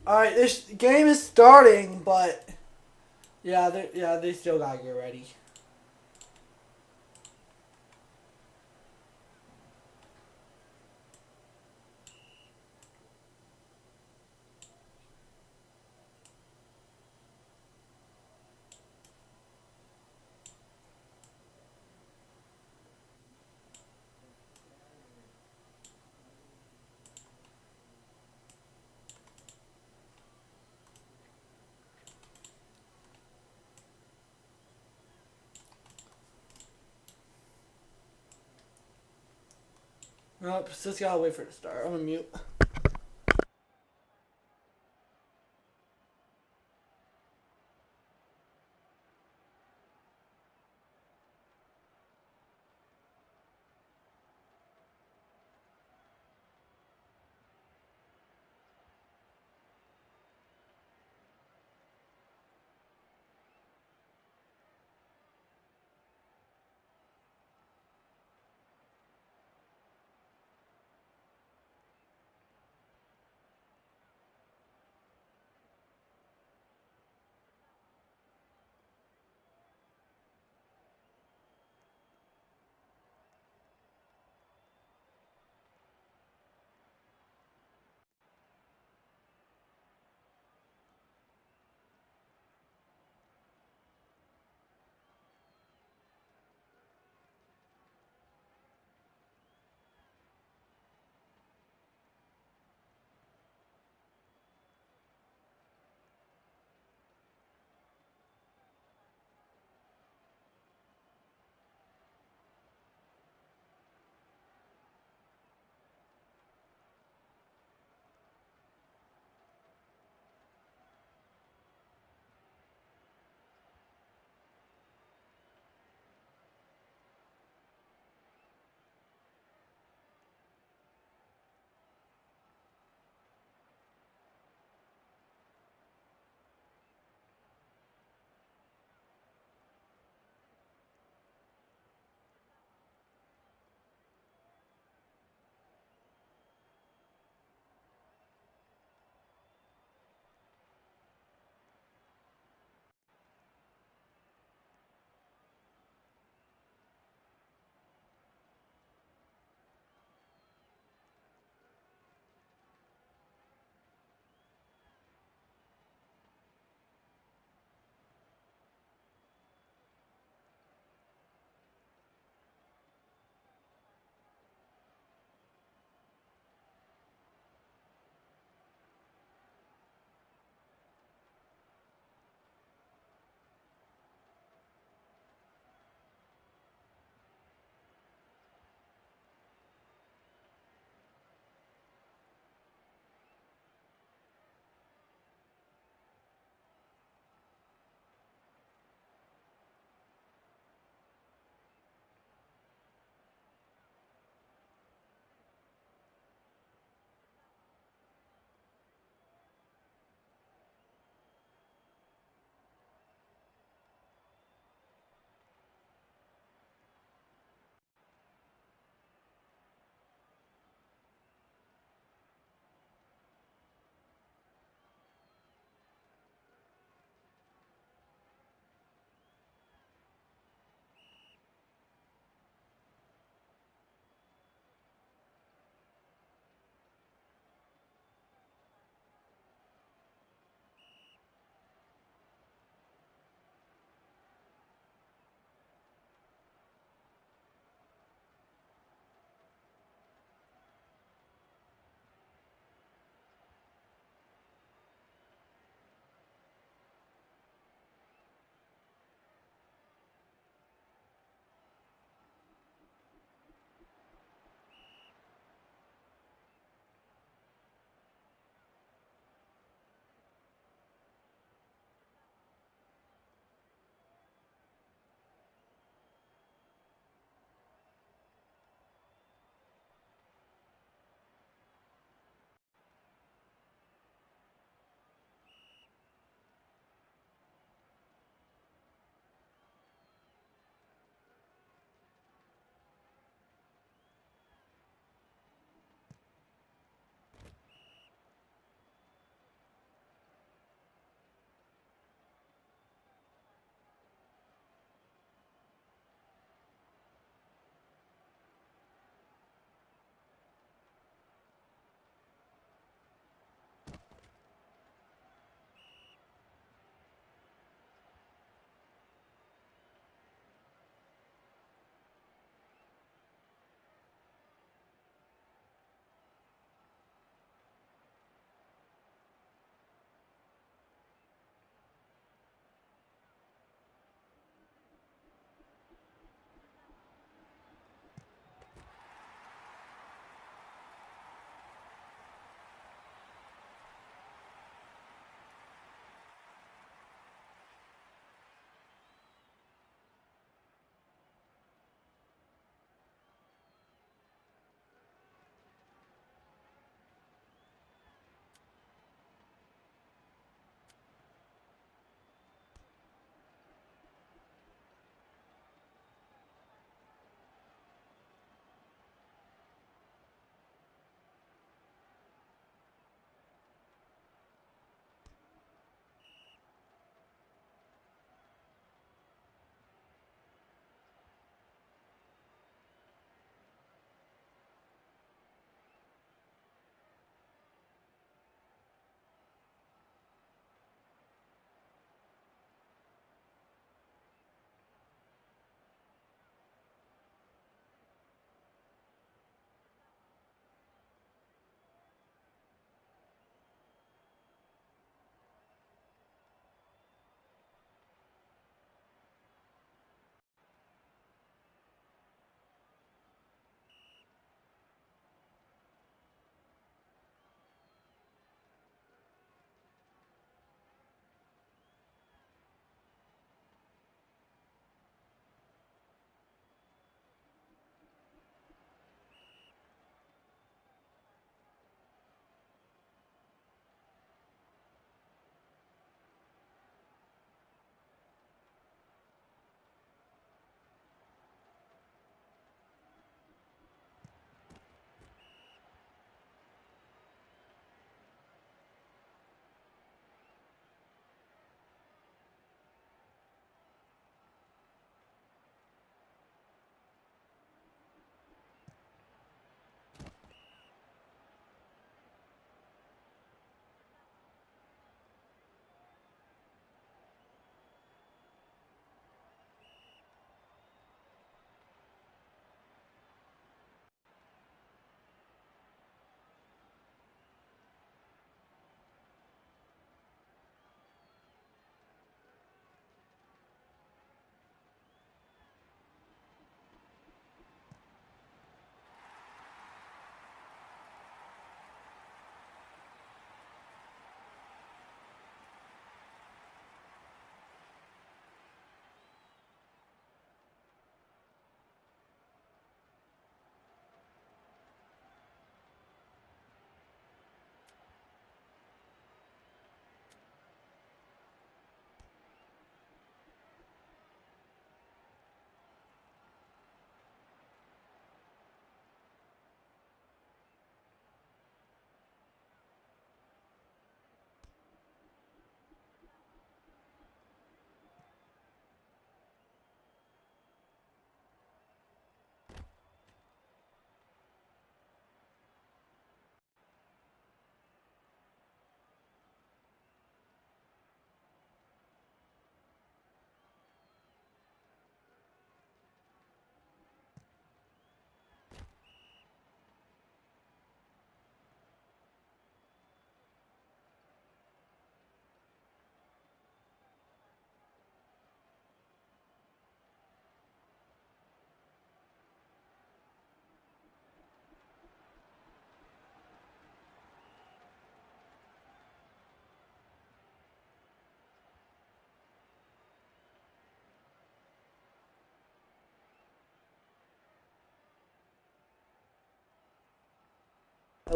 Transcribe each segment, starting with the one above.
All right, this game is starting, but they still gotta get ready. Nope, just gotta wait for it to start. I'm gonna mute.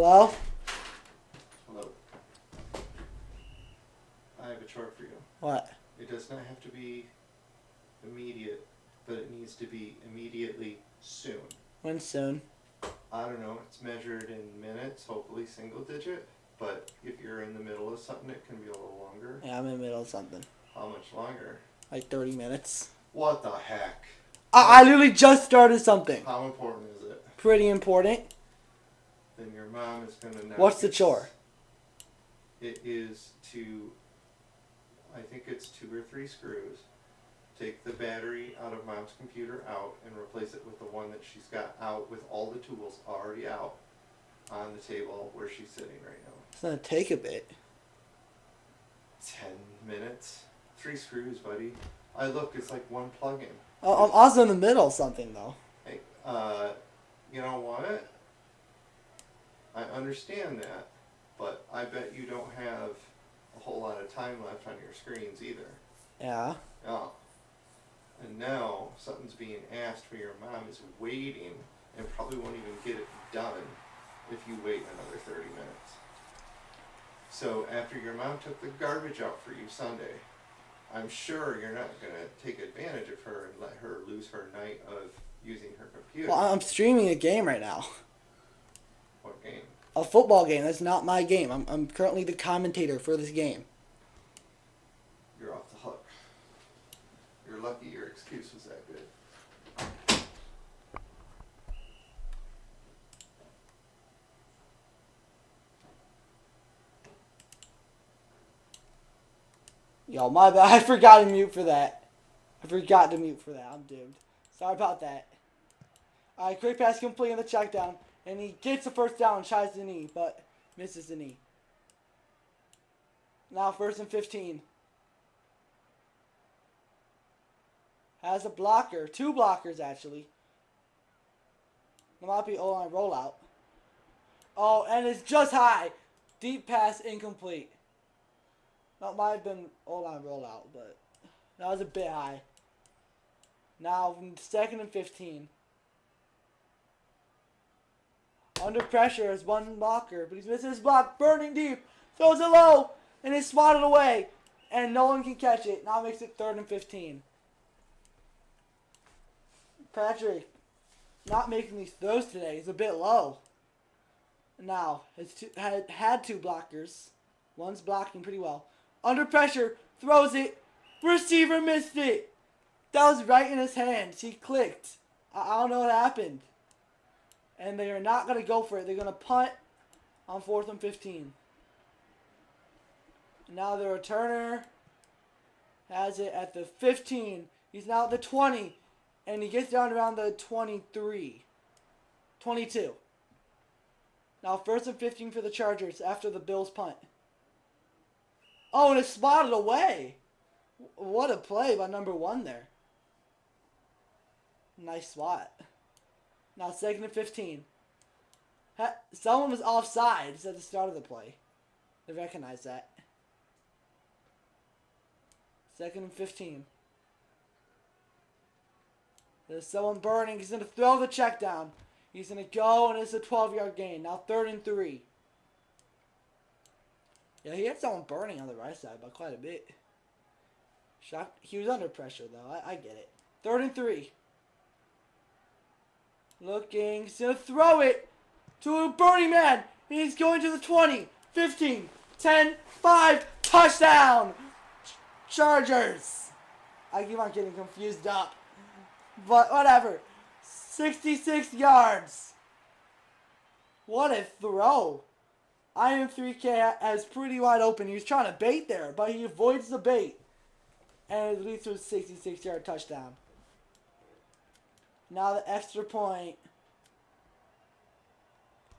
Hello? Hello. I have a chore for you. What? It does not have to be immediate, but it needs to be immediately soon. When soon? I don't know, it's measured in minutes, hopefully single digit, but if you're in the middle of something, it can be a little longer. Yeah, I'm in the middle of something. How much longer? Like 30 minutes. What the heck? I literally just started something. How important is it? Pretty important. Then your mom is going to know. What's the chore? It is to, I think it's 2 or 3 screws. Take the battery out of mom's computer out and replace it with the one that she's got out with all the tools already out on the table where she's sitting right now. It's going to take a bit. 10 minutes? 3 screws, buddy. I look, it's like one plug-in. Oh, I'm also in the middle of something, though. Hey, you know what? I understand that, but I bet you don't have a whole lot of time left on your screens either. Yeah. Oh. And now something's being asked for your mom is waiting and probably won't even get it done if you wait another 30 minutes. So after your mom took the garbage out for you Sunday, I'm sure you're not going to take advantage of her and let her lose her night of using her computer. Well, I'm streaming a game right now. What game? A football game. That's not my game. I'm currently the commentator for this game. You're off the hook. You're lucky your excuse was that good. Yo, my bad. I forgot to mute for that. I'm doomed. Sorry about that. Alright, quick pass complete on the check down. And he gets the first down and tries the knee, but misses the knee. Now 1st and 15. Has a blocker. 2 blockers, actually. There might be O-line rollout. Oh, and it's just high. Deep pass incomplete. That might have been O-line rollout, but that was a bit high. Now 2nd and 15. Under pressure is 1 blocker, but he's missing his block. Burning deep. Throws it low. And it's swatted away. And no one can catch it. Now makes it 3rd and 15. Patrick not making these throws today. He's a bit low. Now, had 2 blockers. One's blocking pretty well. Under pressure. Throws it. Receiver missed it. That was right in his hands. He clicked. I don't know what happened. And they are not going to go for it. They're going to punt on 4th and 15. Now the returner has it at the 15. He's now at the 20. And he gets down around the 23. 22. Now 1st and 15 for the Chargers after the Bills punt. Oh, and it's spotted away. What a play by number 1 there. Nice swat. Now 2nd and 15. Someone was offside at the start of the play. They recognize that. 2nd and 15. There's someone burning. He's going to throw the check down. He's going to go, and it's a 12-yard gain. Now 3rd and 3. Yeah, he had someone burning on the right side by quite a bit. He was under pressure, though. I get it. 3rd and 3. Looking. He's going to throw it to a burning man. He's going to the 20, 15, 10, 5. Touchdown! Chargers. I keep on getting confused up. But whatever. 66 yards. What a throw. I am 3K as pretty wide open. He was trying to bait there, but he avoids the bait. And it leads to a 66-yard touchdown. Now the extra point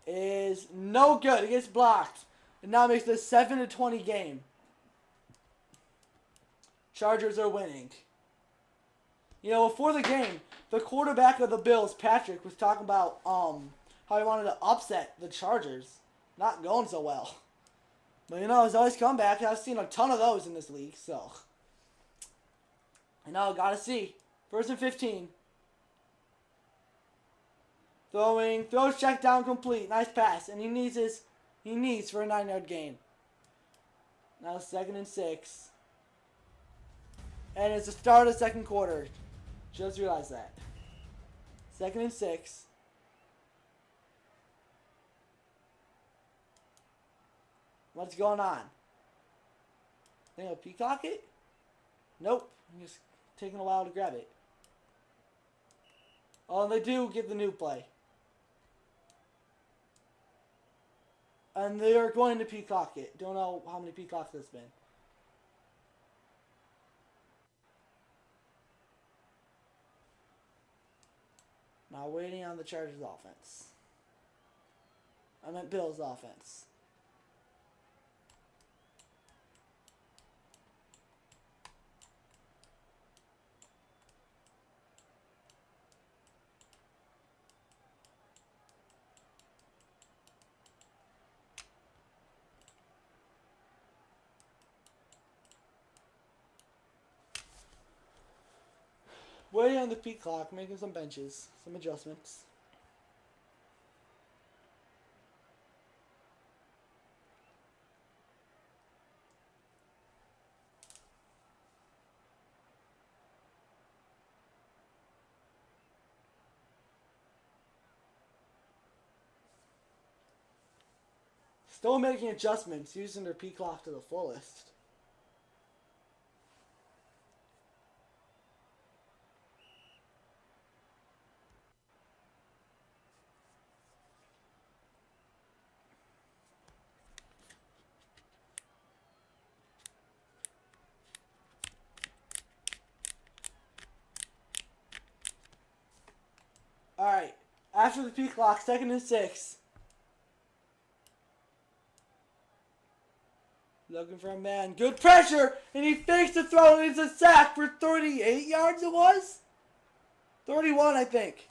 is no good. It gets blocked. And now makes it a 7-20 game. Chargers are winning. You know, before the game, the quarterback of the Bills, Patrick, was talking about how he wanted to upset the Chargers. Not going so well. But, you know, there's always comeback. I've seen a ton of those in this league, so. You know, gotta see. 1st and 15. Throws check down complete. Nice pass. And he needs for a 9-yard gain. Now 2nd and 6. And it's the start of the second quarter. Just realized that. 2nd and 6. What's going on? Think I'll peacock it? Nope. I'm just taking a while to grab it. Oh, and they do get the new play. And they are going to peacock it. Don't know how many peacocks there's been. Now waiting on the Chargers offense. I meant Bills offense. Waiting on the peak clock, making some benches, some adjustments. Still making adjustments, using their peak clock to the fullest. Alright, after the peak clock, 2nd and 6. Looking for a man. Good pressure! And he fakes the throw and it's a sack for 38 yards it was? 31, I think.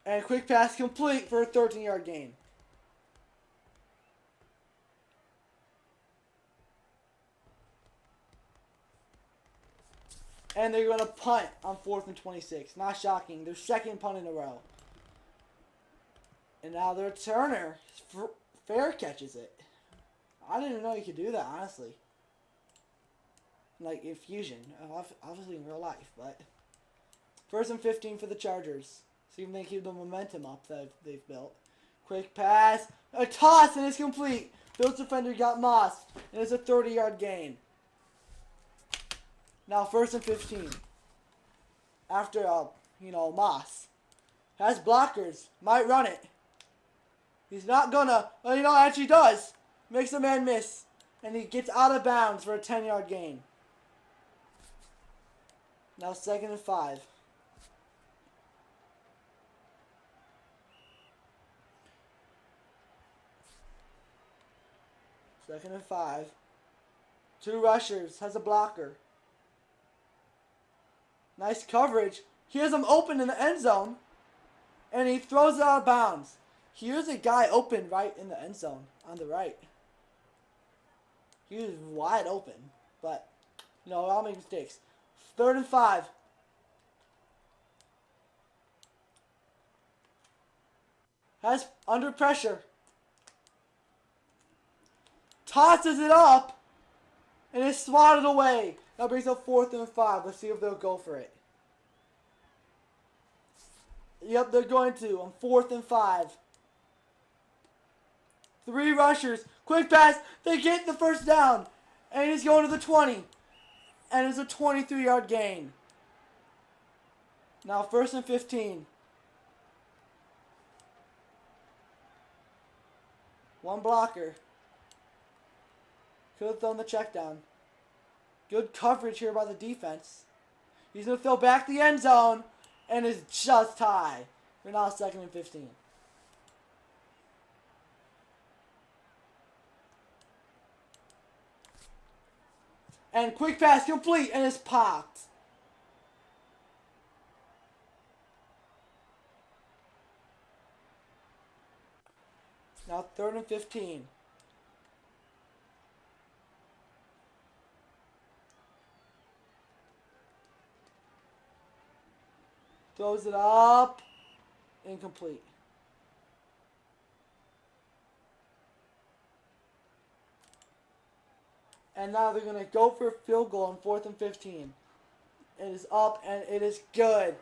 And quick pass complete for a 13-yard gain. And they're going to punt on 4th and 26. Not shocking. Their second punt in a row. And now their returner, fair catches it. I didn't know you could do that, honestly. Like in Fusion. Obviously in real life, but. 1st and 15 for the Chargers. See if they keep the momentum up that they've built. Quick pass. A toss and it's complete. Bills defender got mossed. And it's a 30-yard gain. Now 1st and 15. After, Moss. Has blockers. Might run it. He's not gonna. Well, actually does. Makes the man miss. And he gets out of bounds for a 10-yard gain. Now 2nd and 5. Second and 5. 2 rushers. Has a blocker. Nice coverage. He has him open in the end zone. And he throws it out of bounds. Here's a guy open right in the end zone on the right. He was wide open. But, I'll make mistakes. 3rd and 5. Has under pressure. Tosses it up. And it's swatted away. That brings up 4th and 5. Let's see if they'll go for it. Yep, they're going to on 4th and 5. 3 rushers. Quick pass. They get the first down. And he's going to the 20. And it's a 23-yard gain. Now 1st and 15. 1 blocker. Could have thrown the check down. Good coverage here by the defense. He's going to throw back the end zone. And it's just high. We're now 2nd and 15. And quick pass complete. And it's popped. Now 3rd and 15. Throws it up. Incomplete. And now they're going to go for a field goal on 4th and 15. It is up and it is good.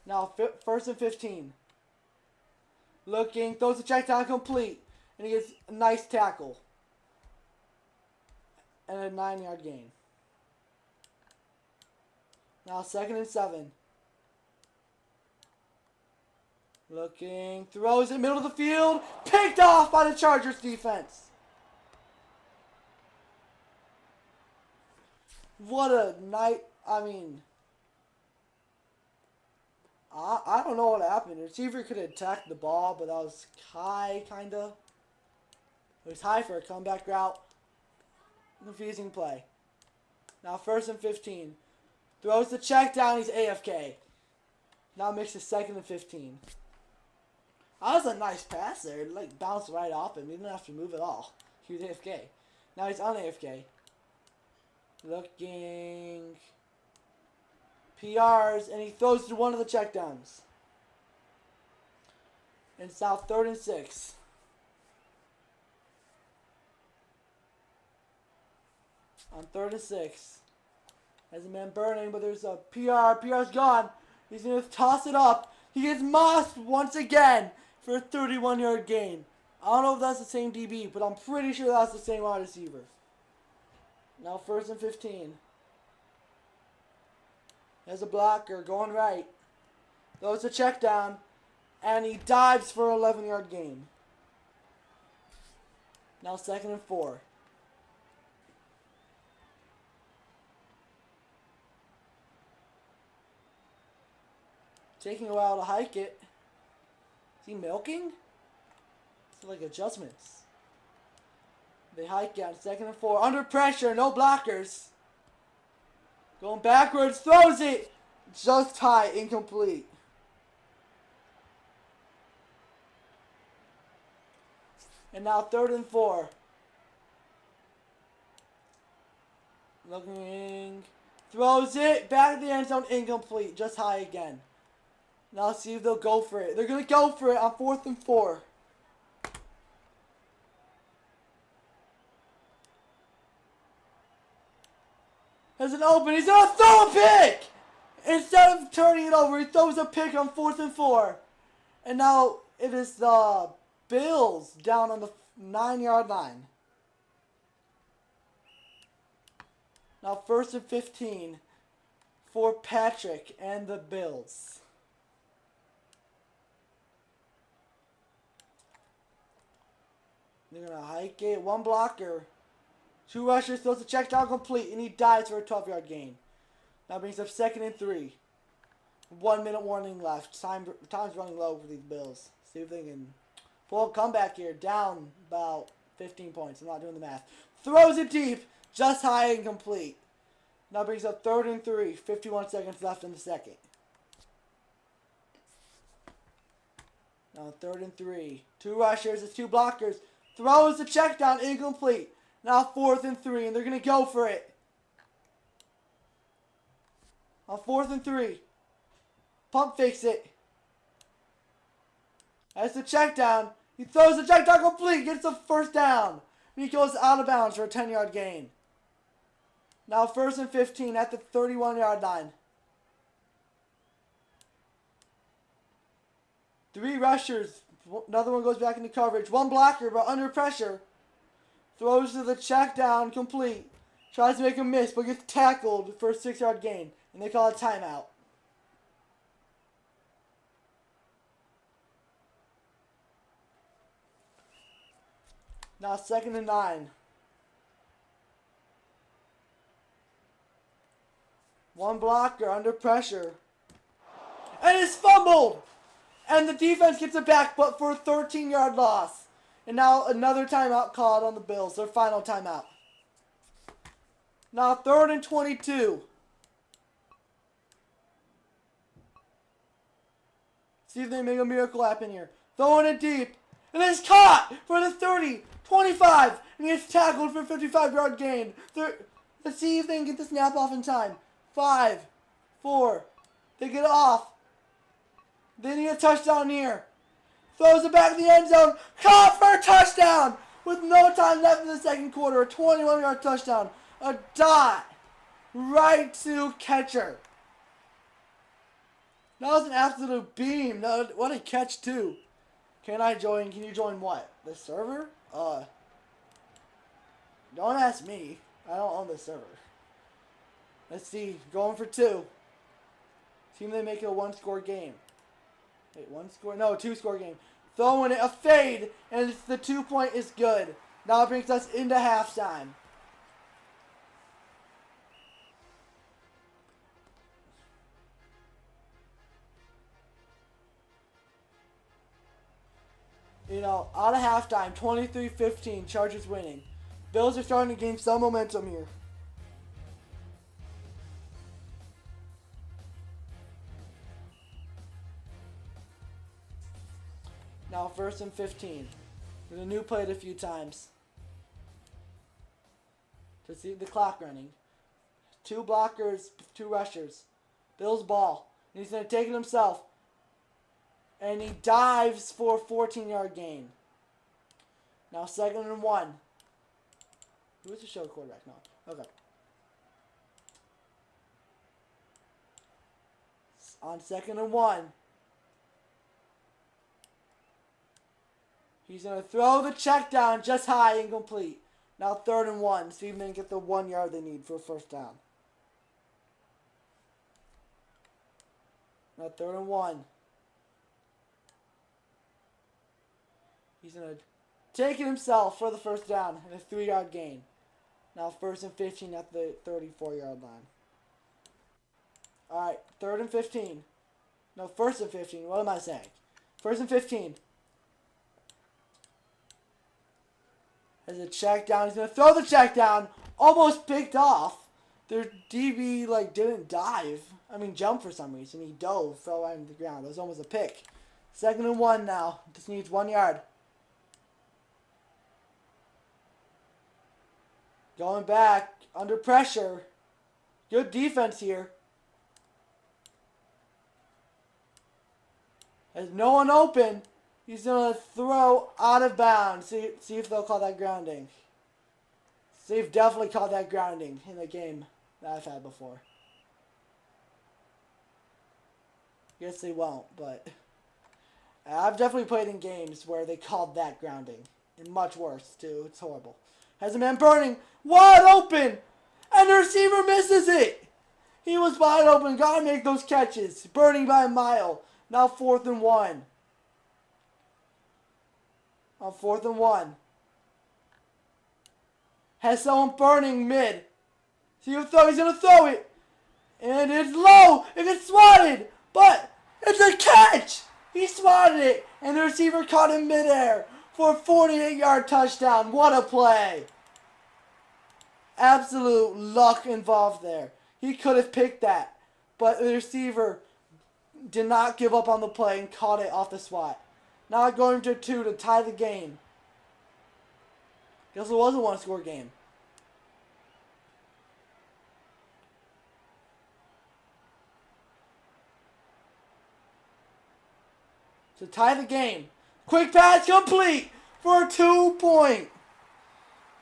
Now 1st and 15. Looking, throws the check down complete. And he gets a nice tackle. And a 9-yard gain. Now 2nd and 7. Looking, throws it middle of the field. Picked off by the Chargers defense. What a night. I mean, I don't know what happened. The receiver could have attacked the ball, but that was high, kind of. It was high for a comeback route. Confusing play. Now 1st and 15. Throws the check down. He's AFK. Now makes it 2nd and 15. That was a nice pass there. It like bounced right off him. He didn't have to move at all. He was AFK. Now he's on AFK. Looking. PRs. And he throws to one of the checkdowns. And it's now 3rd and 6. On 3rd and 6. There's a man burning, but there's a PR. PR's gone. He's going to toss it up. He gets mossed once again for a 31-yard gain. I don't know if that's the same DB, but I'm pretty sure that's the same wide receiver. Now 1st and 15. There's a blocker going right. Throws a check down, and he dives for an 11-yard gain. Now 2nd and 4. Taking a while to hike it. Is he milking? It's like adjustments. They hike out 2nd and 4. Under pressure, no blockers. Going backwards, throws it. Just high, incomplete. And now 3rd and 4. Looking. Throws it. Back of the end zone, incomplete. Just high again. Now let's see if they'll go for it. They're going to go for it on 4th and 4. There's an open. He's going to throw a pick! Instead of turning it over, he throws a pick on 4th and 4. And now it is the Bills down on the 9-yard line. Now 1st and 15 for Patrick and the Bills. They're going to hike it. One blocker. 2 rushers. Throws the check down complete. And he dives for a 12-yard gain. Now brings up 2nd and 3. 1 minute warning left. Time's running low for these Bills. See if they can pull a comeback here. Down about 15 points. I'm not doing the math. Throws it deep. Just high and complete. Now brings up 3rd and 3. 51 seconds left in the second. Now 3rd and 3. 2 rushers. It's 2 blockers. Throws the check down, incomplete. Now 4th and 3, and they're going to go for it. On 4th and 3. Pump fakes it. That's the check down. He throws the check down complete, gets the 1st down. And he goes out of bounds for a 10-yard gain. Now 1st and 15 at the 31-yard line. 3 rushers. Another one goes back into coverage. 1 blocker, but under pressure. Throws to the check down, complete. Tries to make a miss, but gets tackled for a 6-yard gain. And they call it timeout. Now 2nd and 9. 1 blocker under pressure. And it's fumbled! And the defense gets it back, but for a 13-yard loss. And now another timeout called on the Bills. Their final timeout. Now 3rd and 22. See if they make a miracle happen here. Throwing it deep. And it's caught for the 30, 25, and he gets tackled for a 55-yard gain. Let's see if they can get the snap off in time. 5, 4, they get off. They need a touchdown here. Throws it back in the end zone. Caught for a touchdown with no time left in the second quarter. A 21-yard touchdown. A dot right to catcher. That was an absolute beam. No, what a catch, too. Can I join? Can you join what? The server? Don't ask me. I don't own the server. Let's see. Going for 2. Team they make it a 1-score game. Wait, 1-score? No, 2-score game. Throwing it, a fade, and the 2-point is good. Now it brings us into halftime. You know, out of halftime, 23-15, Chargers winning. Bills are starting to gain some momentum here. Now 1st and 15. With a new play it a few times. To see the clock running. 2 blockers, 2 rushers. Bills ball. And he's going to take it himself. And he dives for a 14-yard gain. Now 2nd and 1. Who is the show quarterback now? Okay. On 2nd and 1. He's going to throw the check down just high, incomplete. Now 3rd and 1. See if they can get the 1 yard they need for a first down. Now 3rd and 1. He's going to take it himself for the first down and a 3-yard gain. Now 1st and 15 at the 34-yard line. Alright, 3rd and 15. No, 1st and 15. What am I saying? 1st and 15. There's a check down. He's going to throw the check down. Almost picked off. Their DB, didn't dive. Jump for some reason. He dove, fell right into the ground. It was almost a pick. 2nd and 1 now. Just needs 1 yard. Going back. Under pressure. Good defense here. There's no one open. He's going to throw out of bounds. See if they'll call that grounding. They've definitely called that grounding in a game that I've had before. Guess they won't, but I've definitely played in games where they called that grounding. And much worse, too. It's horrible. Has a man burning. Wide open! And the receiver misses it! He was wide open. Gotta make those catches. Burning by a mile. Now 4th and 1. On 4th and 1. Has someone burning mid. See him throw. He's going to throw it. And it's low. It gets swatted. But it's a catch. He swatted it. And the receiver caught him midair for a 48-yard touchdown. What a play. Absolute luck involved there. He could have picked that. But the receiver did not give up on the play and caught it off the swat. Now going to 2 to tie the game. Guess it was a 1-score game. To tie the game. Quick pass complete for a 2-point.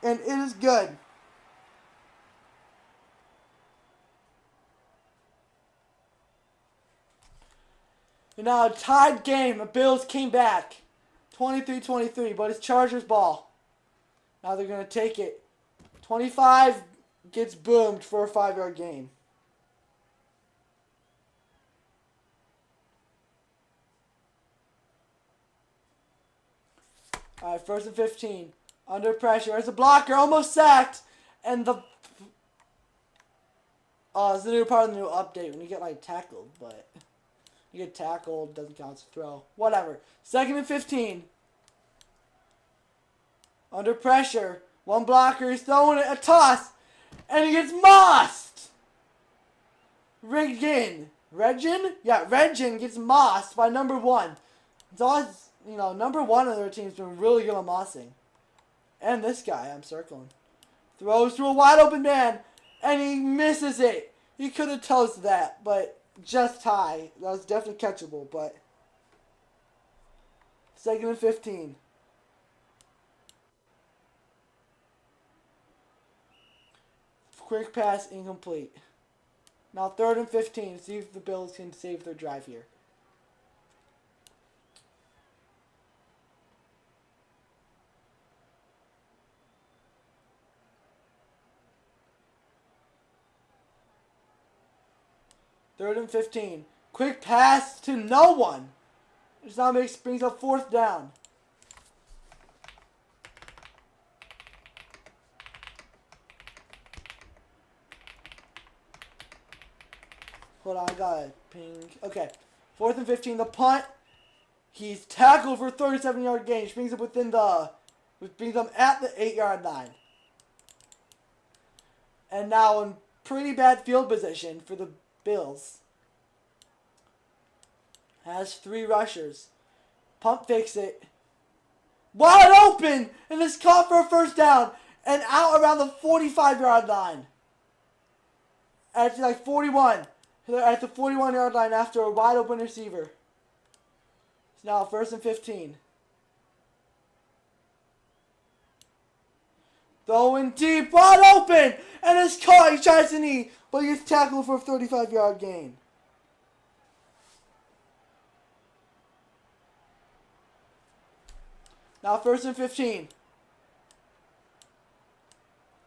And it is good. And now a tied game. The Bills came back. 23-23, but it's Chargers ball. Now they're going to take it. 25 gets boomed for a 5-yard gain. Alright, 1st and 15. Under pressure. There's a blocker. Almost sacked. And the... it's the new part of the new update when you get, tackled, but... You get tackled, doesn't count as a throw. Whatever. 2nd and 15. Under pressure. One blocker. He's throwing it. A toss. And he gets mossed. Regin? Yeah, Regin gets mossed by number 1. number one on their team's been really good on mossing. And this guy, I'm circling. Throws to a wide open man, and he misses it. He could have toasted that, but just high. That was definitely catchable, but 2nd and 15. Quick pass, incomplete. Now 3rd and 15. See if the Bills can save their drive here. Third and 15. Quick pass to no one. This now brings up 4th down. Hold on, I got a ping. Okay. 4th and 15. The punt. He's tackled for a 37-yard gain, which brings him brings him at the 8-yard line. And now in pretty bad field position for the Bills. Has 3 rushers. Pump fakes it. Wide open! And it's caught for a 1st down. And out around the 45-yard line. Actually, like 41. They're at the 41-yard line after a wide open receiver. It's now 1st and 15. Throwing deep, wide open! And it's caught. He tries to knee, but he gets tackled for a 35-yard gain. Now 1st and 15.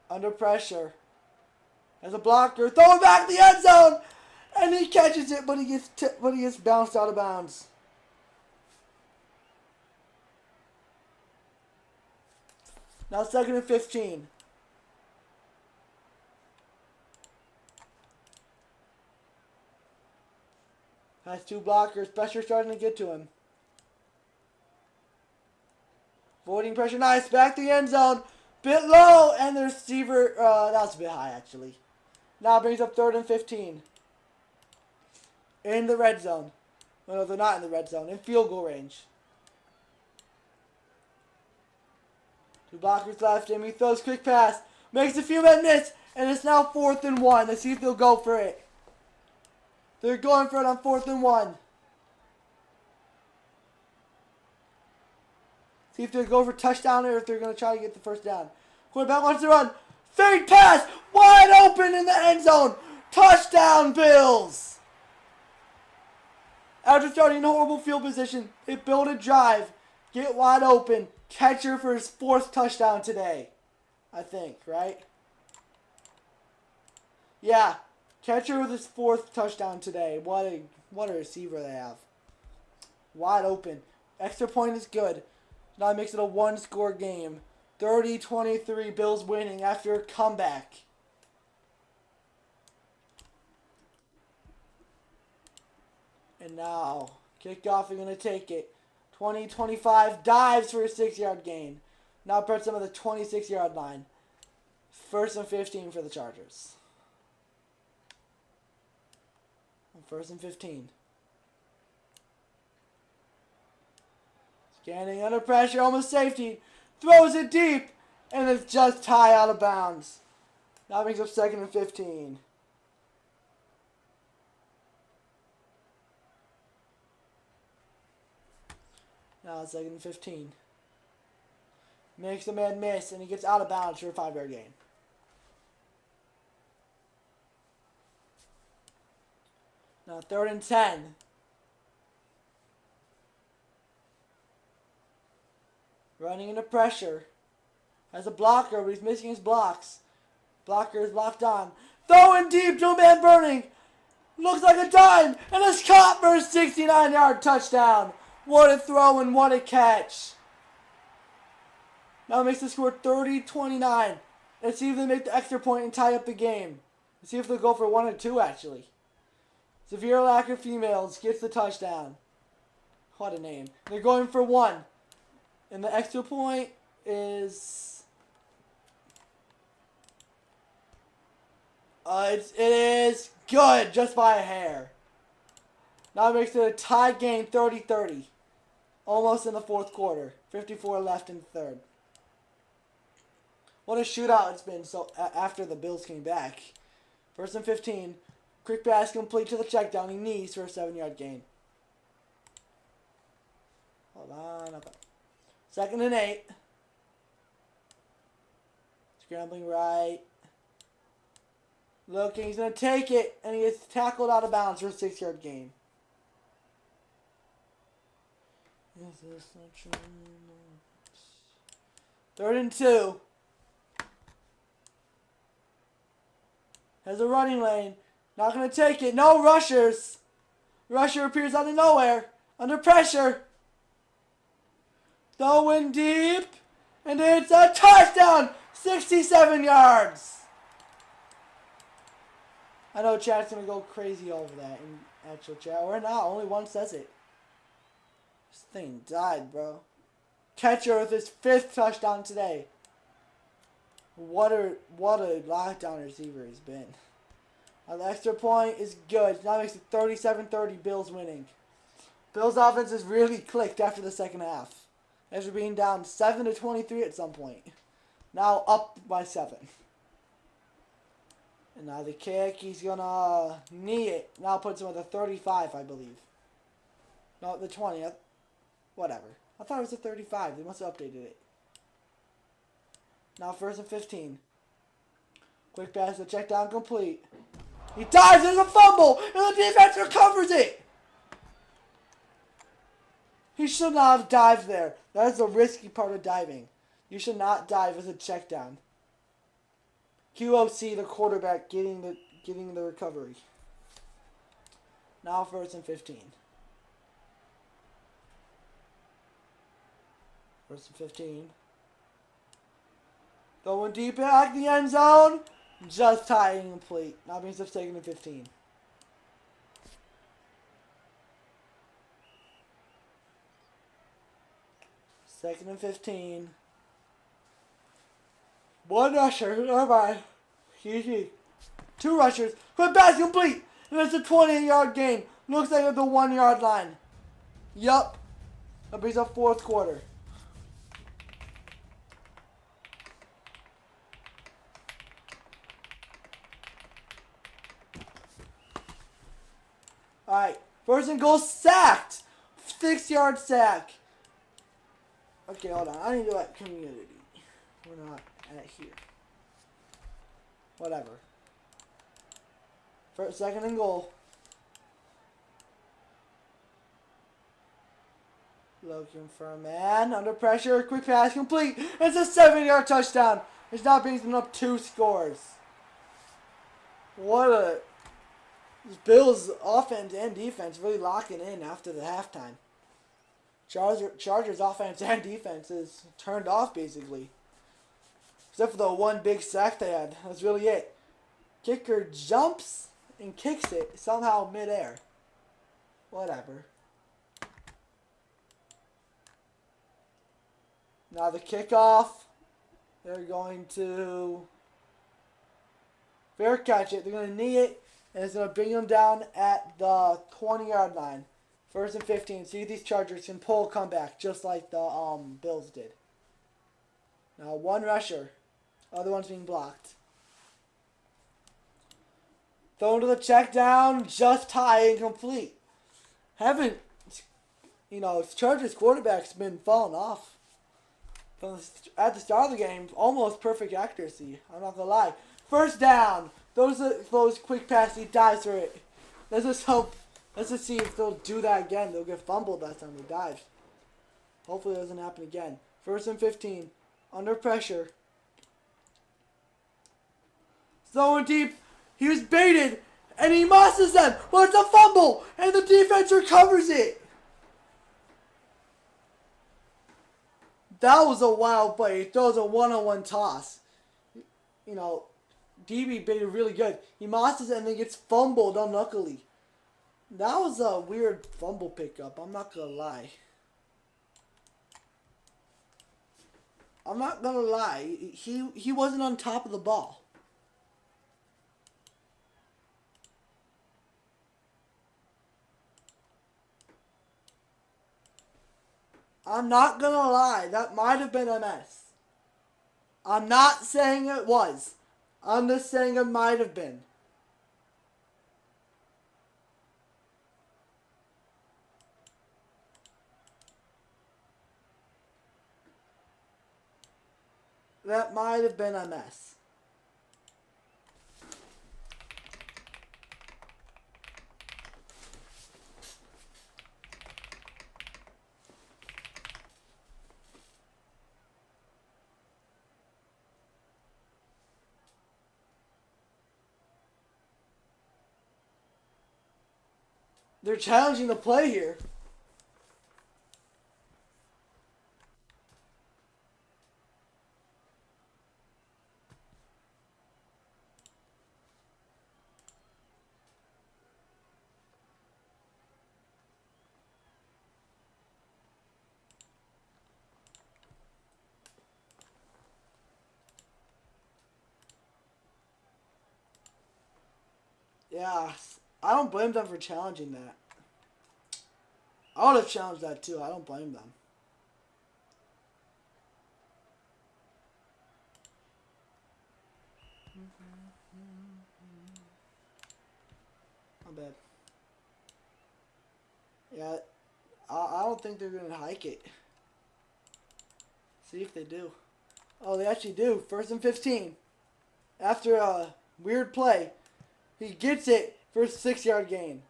Under pressure. As a blocker, throwing back the end zone! And he catches it, but he gets bounced out of bounds. Now 2nd and 15. Has 2 blockers. Pressure starting to get to him. Avoiding pressure. Nice. Back to the end zone. Bit low. And the receiver. That was a bit high, actually. Now brings up 3rd and 15. In the red zone. No, they're not in the red zone. In field goal range. 2 blockers left. Jimmy throws quick pass. Makes a few men miss. And it's now 4th and 1. Let's see if they'll go for it. They're going for it on 4th and 1. See if they'll go for touchdown or if they're going to try to get the 1st down. Quarterback wants to run. Fake pass. Wide open in the end zone. Touchdown, Bills. After starting in horrible field position, they build a drive. Get wide open. Catcher for his 4th touchdown today. I think, right? Yeah. Catcher with his 4th touchdown today. What a receiver they have. Wide open. Extra point is good. Now it makes it a 1-score game. 30-23, Bills winning after a comeback. And now, kickoff, they're going to take it. 20-25, dives for a 6-yard gain. Now puts them at the 26-yard line. 1st and 15 for the Chargers. 1st and 15. Scanning under pressure, almost safety. Throws it deep, and it's just high out of bounds. Now brings up 2nd and 15. Now it's 2nd and 15. Makes the man miss, and he gets out of bounds for a 5-yard gain. Now 3rd and 10. Running into pressure. Has a blocker, but he's missing his blocks. Blocker is locked on. Throwing deep to a man burning. Looks like a dime, and it's caught for a 69-yard touchdown. What a throw and what a catch. Now it makes the score 30-29. Let's see if they make the extra point and tie up the game. Let's see if they'll go for 1 or 2, actually. Severe lack of females gets the touchdown. What a name. They're going for 1. And the extra point is... it is good, just by a hair. Now it makes it a tie game, 30-30. Almost in the fourth quarter. 54 left in the third. What a shootout it's been so after the Bills came back. 1st and 15. Quick pass complete to the check down. He needs for a 7-yard gain. Hold on. Okay. 2nd and 8. Scrambling right. Looking. He's going to take it. And he gets tackled out of bounds for a 6-yard gain. Is this not true? 3rd and 2. Has a running lane. Not going to take it. No rushers. Rusher appears out of nowhere. Under pressure. Throwing deep. And it's a touchdown. 67 yards. I know chat's going to go crazy over that in actual chat. Or not. Only one says it. This thing died, bro. Catcher with his 5th touchdown today. What a lockdown receiver he's been. The extra point is good. Now makes it 37-30, Bills winning. Bills offense has really clicked after the second half. After being down 7-23 at some point. Now up by 7. And now the kick, he's gonna knee it. Now puts him at the 35, I believe. No, the 20. Whatever. I thought it was the 35. They must have updated it. Now 1st and 15. Quick pass to check down complete. He dives, there's a fumble, and the defense recovers it. He should not have dived there. That is the risky part of diving. You should not dive as a check down. QOC, the quarterback, getting the recovery. Now 1st and 15. 1st and 15. Going deep back the end zone. Just tying complete. Now means it's 2nd and 15. Second and 15. One rusher. Never mind. 2 rushers. Quick pass complete. And it's a 20-yard gain. Looks like at the 1-yard line. Yup. That brings up 4th quarter. Alright, 1st and goal, sacked. 6-yard sack. Okay, hold on. I need to let community. We're not at here. Whatever. 2nd and goal. Looking for a man. Under pressure. Quick pass complete. It's a 7-yard touchdown. It's now brings them up 2 scores. What a... Bills offense and defense really locking in after the halftime. Chargers offense and defense is turned off basically. Except for the one big sack they had. That's really it. Kicker jumps and kicks it somehow midair. Whatever. Now the kickoff. They're going to fair catch it. They're going to knee it. And it's going to bring them down at the 20-yard line. 1st and 15. See if these Chargers can pull a comeback just like the Bills did. Now 1 rusher. Other one's being blocked. Thrown to the check down. Just high and complete. Chargers quarterback's been falling off. At the start of the game, almost perfect accuracy. I'm not going to lie. 1st down. Those quick passes, he dives for it. Let's just see if they'll do that again. They'll get fumbled that time they dive. Hopefully it doesn't happen again. 1st and 15. Under pressure. Throwing deep. He was baited. And he musses them. But it's a fumble. And the defense recovers it. That was a wild play. He throws a one-on-one toss. DB baited really good. He mosses it and then gets fumbled unluckily. That was a weird fumble pickup. I'm not going to lie. He wasn't on top of the ball. I'm not gonna lie, that might have been a mess. I'm not saying it was. I'm just saying it might have been. That might have been a mess. They're challenging the play here. Yeah, I don't blame them for challenging that. I would have challenged that too. I don't blame them. Not bad. Yeah, I don't think they're going to hike it. See if they do. Oh, they actually do. 1st and 15. After a weird play, he gets it for a 6-yard gain.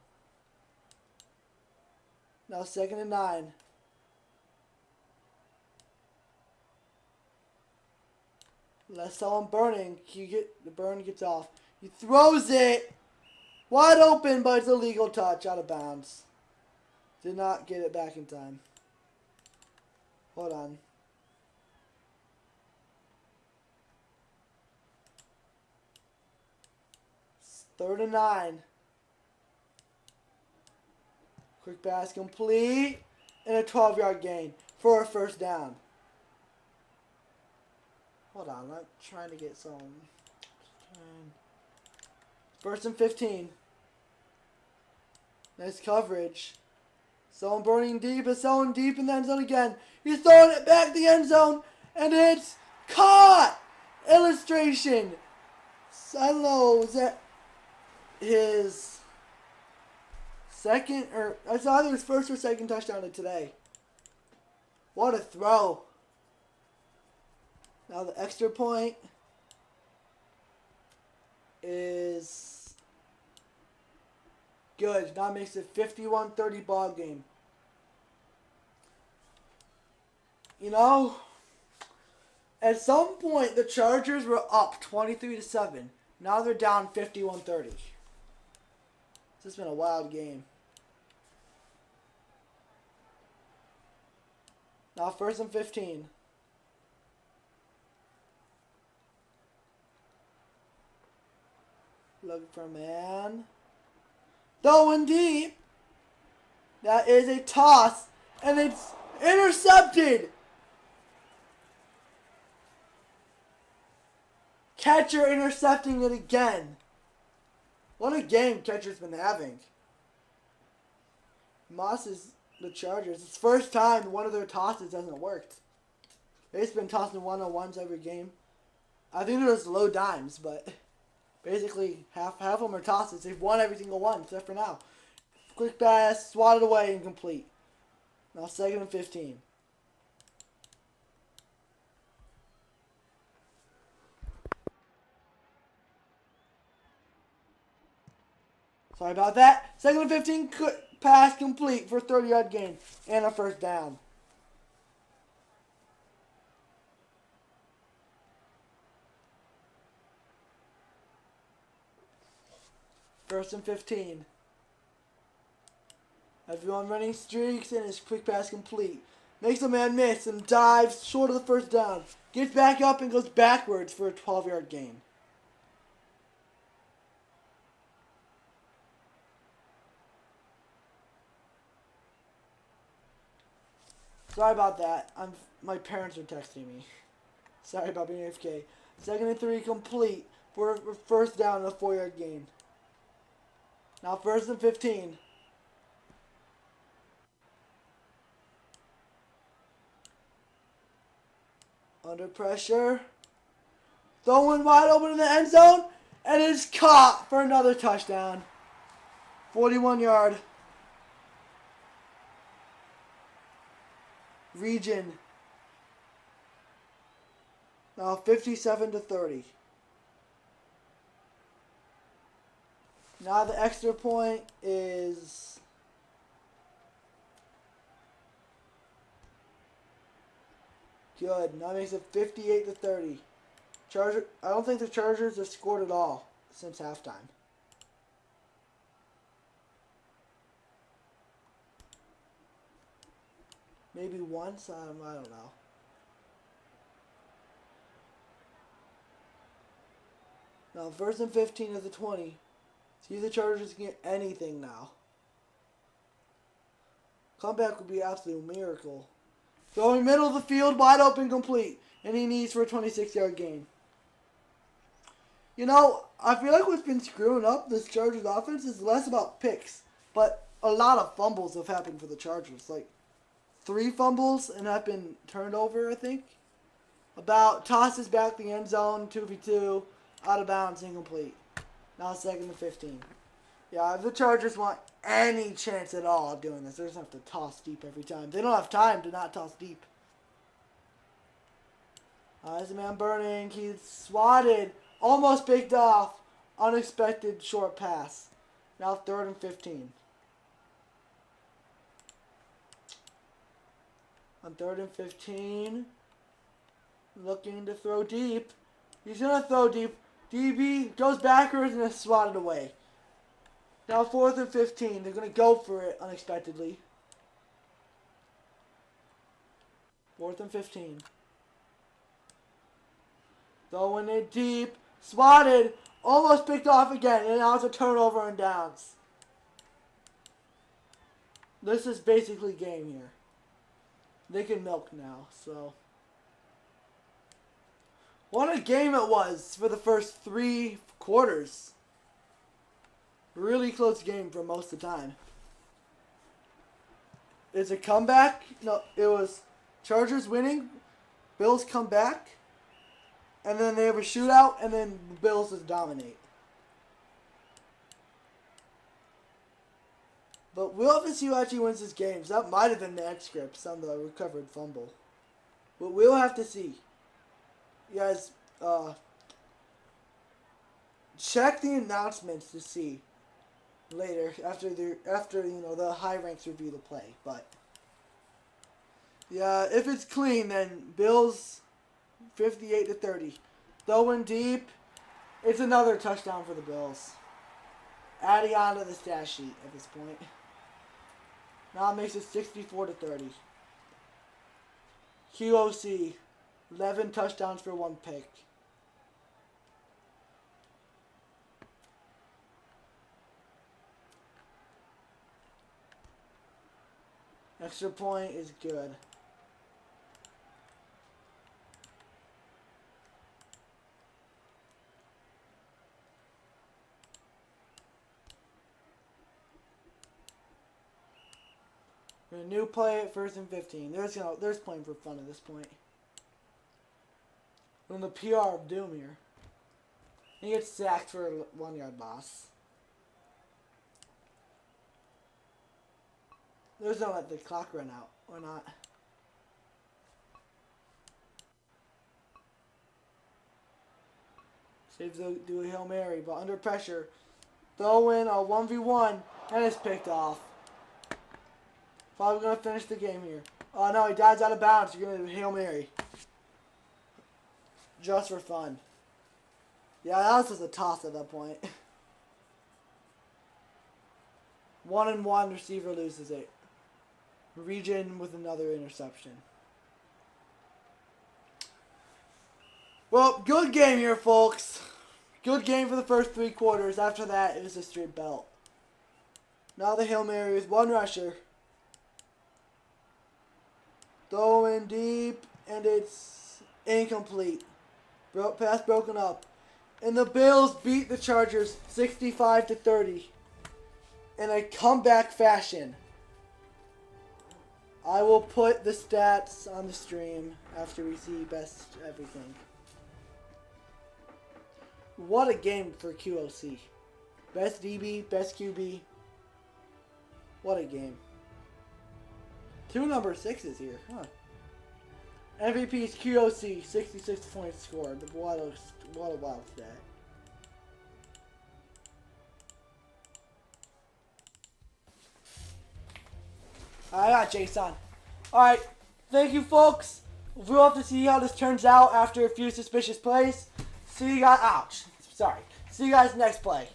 Now 2nd and 9. Let's tell him burning. The burn gets off. He throws it wide open, but it's a legal touch out of bounds. Did not get it back in time. Hold on. It's 3rd and 9. Quick pass complete. And a 12-yard gain for a 1st down. Hold on. I'm trying to get some. 1st and 15. Nice coverage. Someone burning deep, and someone deep in the end zone again. He's throwing it back the end zone, and it's caught! Illustration. I don't know, was that his second, or it's either his 1st or 2nd touchdown of today. What a throw. Now the extra point is good. Now makes it 51-30 ball game. You know, at some point the Chargers were up 23-7. Now they're down 51-30. It's just been a wild game. Now 1st and 15. Looking for a man. Throwing deep. That is a toss. And it's intercepted. Catcher intercepting it again. What a game catcher's been having. Moss is the Chargers. It's the first time one of their tosses hasn't worked. They've been tossing one-on-ones every game. I think they're just low dimes, but basically half of them are tosses. They've won every single one, except for now. Quick pass, swatted away, incomplete. Now 2nd and 15. Sorry about that. 2nd and 15, pass complete for a 30-yard gain and a 1st down. First and 15. Everyone running streaks and his quick pass complete. Makes a man miss and dives short of the 1st down. Gets back up and goes backwards for a 12-yard gain. Sorry about that. My parents are texting me. Sorry about being AFK. 2nd and 3 complete for a 1st down and a 4-yard gain. Now 1st and 15. Under pressure. Throwing wide open in the end zone. And it's caught for another touchdown. 41-yard. Region. Now 57-30. Now the extra point is good. Now it makes it 58-30. I don't think the Chargers have scored at all since halftime. Maybe once. I don't know. Now 1st and 15 at the 20. See if the Chargers can get anything now. Comeback would be an absolute miracle. Going middle of the field, wide open, complete. And he needs for a 26-yard gain. You know, I feel like what's been screwing up this Chargers offense is less about picks. But a lot of fumbles have happened for the Chargers. Like 3 fumbles and have been turned over, I think. About tosses back the end zone, 2v2, out of bounds, incomplete. Now 2nd and 15. Yeah, if the Chargers want any chance at all of doing this, they're just going to have to toss deep every time. They don't have time to not toss deep. There's a man burning. He's swatted. Almost picked off. Unexpected short pass. Now 3rd and 15. On 3rd and 15. Looking to throw deep. He's going to throw deep. DB goes backwards and is swatted away. Now 4th and 15. They're going to go for it unexpectedly. 4th and 15. Throwing it deep. Swatted. Almost picked off again. And now it's a turnover and downs. This is basically game here. They can milk now, so. What a game it was for the first 3 quarters. Really close game for most of the time. It's a comeback. No, it was Chargers winning. Bills come back. And then they have a shootout. And then the Bills just dominate. But we'll have to see who actually wins this game. So that might have been the X scripts on the recovered fumble. But we'll have to see. You guys, check the announcements to see later after the high ranks review the play. But yeah, if it's clean, then Bills 58-30. Throwing deep, it's another touchdown for the Bills. Adding on to the stat sheet at this point. Now it makes it 64-30. QOC. 11 touchdowns for 1 pick. Extra point is good. A new play at 1st and 15. There's playing for fun at this point. On the PR of doom here. He gets sacked for a 1-yard loss. There's no let the clock run out, or not. Saves do a Hail Mary, but under pressure. Throw in a 1v1, and it's picked off. Probably going to finish the game here. Oh no, he dives out of bounds. You're going to do a Hail Mary. Just for fun. Yeah, that was just a toss at that point. 1-and-1 receiver loses it. Region with another interception. Well, good game here, folks. Good game for the first 3 quarters. After that, it was a straight belt. Now the Hail Mary with 1 rusher. Throwing deep, and it's incomplete. Pass broken up. And the Bills beat the Chargers 65-30 in a comeback fashion. I will put the stats on the stream after we see best everything. What a game for QOC. Best DB, best QB. What a game. 2 number 6s here, huh? MVP is QOC, 66 points scored. What a wild stat. I got Jason. Alright, thank you folks. We'll have to see how this turns out after a few suspicious plays. See you guys, ouch, sorry. See you guys next play.